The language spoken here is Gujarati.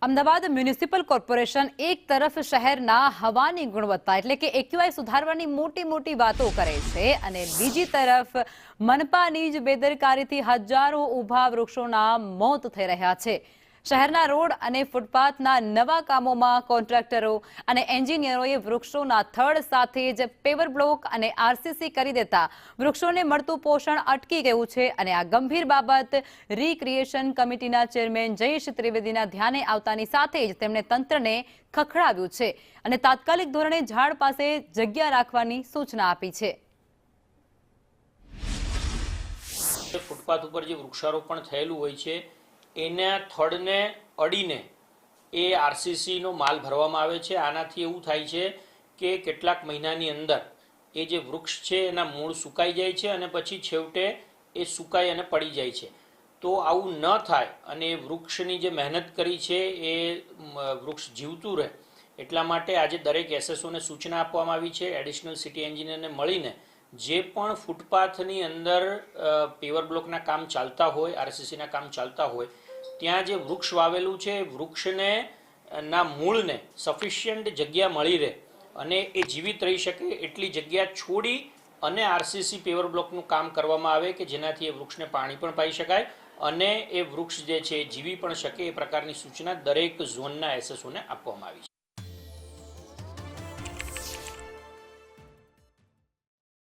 અમદાવાદ મ્યુનિસિપલ કોર્પોરેશન એક તરફ શહેરના હવાની ગુણવત્તા એટલે કે એક્યુઆઈ સુધારવાની મોટી વાતો કરે છે અને બીજી તરફ મનપાની જ બેદરકારીથી હજારો ઊભા વૃક્ષોના મોત થઈ રહ્યા છે। શહેરના રોડ અને ફૂટપાથના નવા કામોમાં કોન્ટ્રાક્ટરો અને એન્જિનિયરોએ વૃક્ષોના થડ સાથે જ પેવર બ્લોક અને આરસીસી કરી દેતા વૃક્ષોને મળતું પોષણ અટકી ગયું છે અને આ ગંભીર બાબત રીક્રિએશન કમિટીના ચેરમેન જયેશ ત્રિવેદીના ધ્યાને આવતાની સાથે જ તેમણે તંત્રને ખખડાવ્યું છે અને તાત્કાલિક ધોરણે ઝાડ પાસે જગ્યા રાખવાની સૂચના આપી છે। ફૂટપાથ ઉપર જે વૃક્ષારોપણ થયેલું હોય છે એના થડને અડીને એ આરસીસીનો માલ ભરવામાં આવે છે। આનાથી એવું થાય છે કે કેટલાક મહિનાની અંદર એ જે વૃક્ષ છે એના મૂળ સુકાઈ જાય છે અને પછી છેવટે એ સુકાઈ અને પડી જાય છે। તો આવું ન થાય અને વૃક્ષની જે મહેનત કરી છે એ વૃક્ષ જીવતું રહે એટલા માટે આજે દરેક એસએસઓને સૂચના આપવામાં આવી છે। એડિશનલ સિટી એન્જિનિયરને મળીને જે પણ ફૂટપાથની અંદર પેવર બ્લોકના કામ ચાલતા હોય, આરસીસીના કામ ચાલતા હોય, ત્યાં જે વૃક્ષ વાવેલું છે વૃક્ષને ના મૂળને સફિશિયન્ટ જગ્યા મળી રહે અને એ જીવિત રહી શકે એટલી જગ્યા છોડી અને આરસીસી પેવર બ્લોકનું કામ કરવામાં આવે કે જેનાથી એ વૃક્ષને પાણી પણ પાઈ શકાય અને એ વૃક્ષ જે છે જીવી પણ શકે એ પ્રકારની સૂચના દરેક ઝોનના એસએસઓને આપવામાં આવી છે।